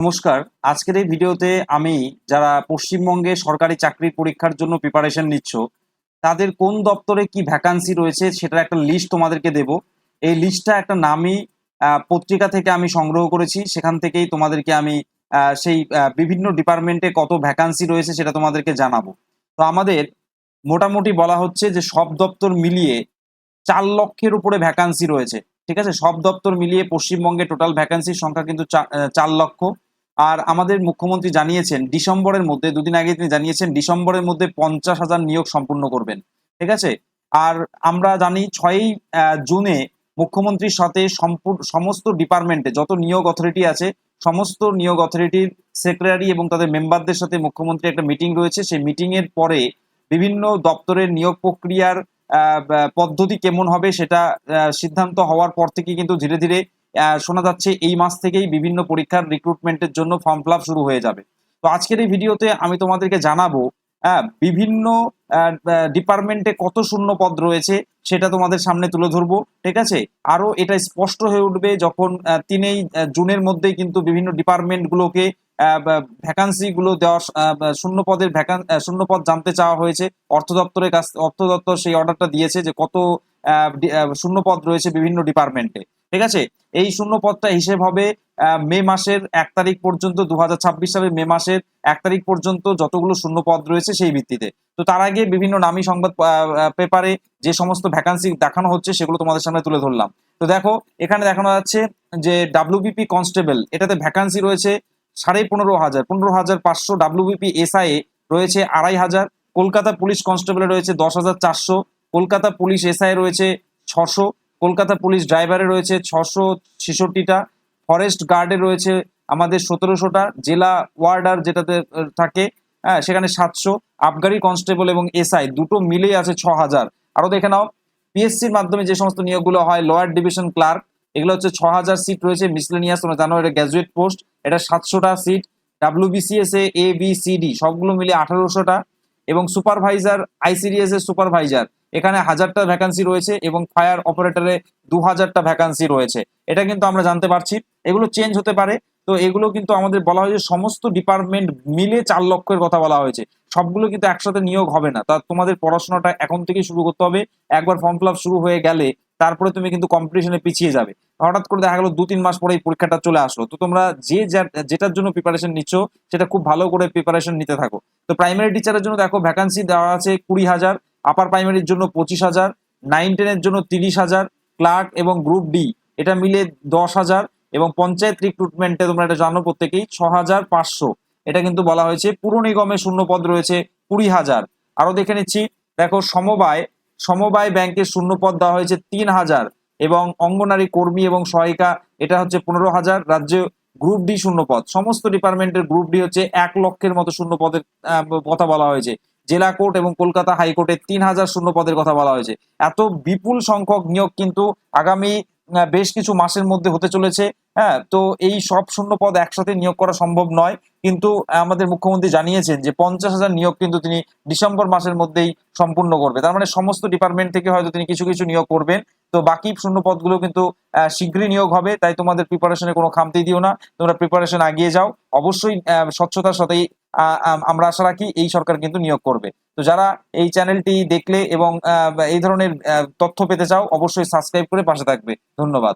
নমস্কার। আজকের এই ভিডিওতে আমি যারা পশ্চিমবঙ্গে সরকারি চাকরির পরীক্ষার জন্য প্রিপারেশন নিচ্ছ, তাদের কোন দপ্তরে কি ভ্যাকান্সি রয়েছে সেটার একটা লিস্ট তোমাদেরকে দেব। এই লিস্টটা একটা নামী পত্রিকা থেকে আমি সংগ্রহ করেছি। সেখান থেকেই তোমাদেরকে আমি সেই বিভিন্ন ডিপার্টমেন্টে কত ভ্যাকান্সি রয়েছে সেটা তোমাদেরকে জানাবো। তো আমাদের মোটামুটি বলা হচ্ছে যে সব দপ্তর মিলিয়ে ৪ লক্ষের উপরে ভ্যাকান্সি রয়েছে। ঠিক আছে? সব দপ্তর মিলিয়ে পশ্চিমবঙ্গে টোটাল ভ্যাকান্সির সংখ্যা কিন্তু ৪ লক্ষ। আর আমাদের মুখ্যমন্ত্রী জানিয়েছেন ডিসেম্বরের মধ্যে, দুদিন আগে তিনি জানিয়েছেন ডিসেম্বরের মধ্যে ৫০,০০০ নিয়োগ সম্পূর্ণ করবেন। ঠিক আছে? আর আমরা জানি ৬ই জুনে মুখ্যমন্ত্রীর সাথে সমস্ত ডিপার্টমেন্টে যত নিয়োগ অথরিটি আছে, সমস্ত নিয়োগ অথরিটির সেক্রেটারি এবং তাদের মেম্বারদের সাথে মুখ্যমন্ত্রী একটা মিটিং রয়েছে। সেই মিটিং এর পরে বিভিন্ন দপ্তরের নিয়োগ প্রক্রিয়ার পদ্ধতি কেমন হবে সেটা সিদ্ধান্ত হওয়ার পর থেকে কিন্তু ধীরে ধীরে শোনা যাচ্ছে এই মাস থেকেই বিভিন্ন পরীক্ষার রিক্রুটমেন্টের জন্য ফর্ম ফিল আপ শুরু হয়ে যাবে। তো আজকের এই ভিডিওতে আমি তোমাদেরকে জানাবো বিভিন্ন ডিপার্টমেন্টে কত শূন্য পদ রয়েছে সেটা তোমাদের সামনে তুলে ধরবো। ঠিক আছে? আরো এটা স্পষ্ট হয়ে উঠবে যখন ৩ই জুনের মধ্যেই কিন্তু বিভিন্ন ডিপার্টমেন্টগুলোকে ভ্যাকান্সি গুলো দেওয়া, শূন্য পদের শূন্য পদ জানতে চাওয়া হয়েছে। অর্থ দপ্তর সেই অর্ডারটা দিয়েছে যে কত শূন্য পদ রয়েছে বিভিন্ন ডিপার্টমেন্টে। ঠিক আছে? এই শূন্য পদটা হিসেব হবে মে মাসের ১ তারিখ পর্যন্ত, ২০২৬ সালের মে মাসের ১ তারিখ পর্যন্ত যতগুলো শূন্য পদ রয়েছে সেই ভিত্তিতে। তো তার আগে বিভিন্ন নামী সংবাদ পেপারে যে সমস্ত ভ্যাকান্সি দেখানো হচ্ছে সেগুলো তোমাদের সামনে তুলে ধরলাম। তো দেখো, এখানে দেখানো যাচ্ছে যে ডাব্লিউবিপি কনস্টেবল, এটাতে ভ্যাকান্সি রয়েছে ১৫,৫০০, ১৫,৫০০। ডাব্লিউবিপি এসআইএ রয়েছে ২,৫০০। কলকাতা পুলিশ কনস্টেবলে রয়েছে ১০,৪০০। কলকাতা পুলিশ এসআই রয়েছে ৬০০। কলকাতা পুলিশ ড্রাইভারে রয়েছে ৬৬৬টা। ফরেস্ট গার্ডে রয়েছে আমাদের ১৭০০টা। জেলা ওয়ার্ডার যেটাতে থাকে সেখানে ৭০০। আবগারি কনস্টেবল এবং এসআই দুটো মিলেই আছে ৬,০০০। আরো দেখে নাও, পিএসসির মাধ্যমে যে সমস্ত নিয়োগগুলো হয়, লোয়ার ডিভিশন ক্লার্ক, এগুলো হচ্ছে ৬,০০০ সিট রয়েছে। মিসলেনিয়াস তোমরা জানো এটা গ্র্যাজুয়েট পোস্ট, এটা ৭০০টা seat. WBCS A B C D সবগুলো মিলে ১৮০০টা। এবং সুপারভাইজার আইসিডিএস এর সুপারভাইজার এখানে ১,০০০টা ভ্যাকান্সি রয়েছে এবং ফায়ার অপারেটরে ২,০০০টা ভ্যাকান্সি রয়েছে। এটা কিন্তু আমরা জানতে পারছি, এগুলো চেঞ্জ হতে পারে। তো এগুলো কিন্তু আমাদের বলা হয়েছে সমস্ত ডিপার্টমেন্ট মিলে ৪ লক্ষের কথা বলা হয়েছে। সবগুলো কিন্তু একসাথে নিয়োগ হবে না, তা তোমাদের পড়াশোনাটা এখন থেকেই শুরু করতে হবে। একবার ফর্ম ফিল আপ শুরু হয়ে গেলে তারপরে তুমি কিন্তু কম্পিটিশনে পিছিয়ে যাবে। হঠাৎ করে দেখা গেল ২-৩ মাস পরে এই পরীক্ষাটা চলে আসলো, তো তোমরা যেটার জন্য প্রিপারেশন নিচ্ছ সেটা খুব ভালো করে প্রিপারেশন নিতে থাকো। তো প্রাইমারি টিচারের জন্য দেখো ভ্যাকান্সি দেওয়া আছে ২০,০০০, আপার প্রাইমারির জন্য ২৫,০০০, 9-10-এর জন্য ৩০,০০০, ক্লার্ক এবং গ্রুপ ডি এটা মিলে ১০,০০০ এবং পঞ্চায়েত রিক্রুটমেন্টে তোমরা এটা জানো প্রত্যেকেই ৬,৫০০। এটা কিন্তু বলা হয়েছে। পুর নিগমে শূন্য পদ রয়েছে ২০,০০০। আরো দেখে নিচ্ছি, দেখো সমবায় ব্যাংকের শূন্য পদ দেওয়া হয়েছে ৩,০০০ এবং অঙ্গনারী কর্মী এবং সহায়িকা এটা হচ্ছে ১৫,০০০। রাজ্যে গ্রুপ ডি শূন্য পদ, সমস্ত ডিপার্টমেন্টের গ্রুপ ডি হচ্ছে ১ লক্ষের মতো শূন্য পদের কথা বলা হয়েছে। জেলা কোর্ট এবং কলকাতা হাইকোর্টে ৩,০০০ শূন্য পদের কথা বলা হয়েছে। এত বিপুল সংখ্যক নিয়োগ কিন্তু আগামী বেশ কিছু মাসের মধ্যে হতে চলেছে। হ্যাঁ, তো এই সব শূন্য পদ একসাথে নিয়োগ করা সম্ভব নয়, কিন্তু আমাদের মুখ্যমন্ত্রী জানিয়েছেন যে ৫০,০০০ নিয়োগ কিন্তু তিনি ডিসেম্বর মাসের মধ্যেই সম্পূর্ণ করবে। তার মানে সমস্ত ডিপার্টমেন্ট থেকে হয়তো তিনি কিছু কিছু নিয়োগ করবেন। তো বাকি শূন্য পদগুলো কিন্তু শীঘ্রই নিয়োগ হবে। তাই তোমাদের প্রিপারেশনে কোনো খামতি দিও না, তোমরা প্রিপারেশন আগিয়ে যাও। অবশ্যই স্বচ্ছতার সাথেই আমরা আশা রাখি এই সরকার কিন্তু নিয়োগ করবে। তো যারা এই চ্যানেলটি দেখলে এবং এই ধরনের তথ্য পেতে চাও অবশ্যই সাবস্ক্রাইব করে পাশে থাকবে। ধন্যবাদ।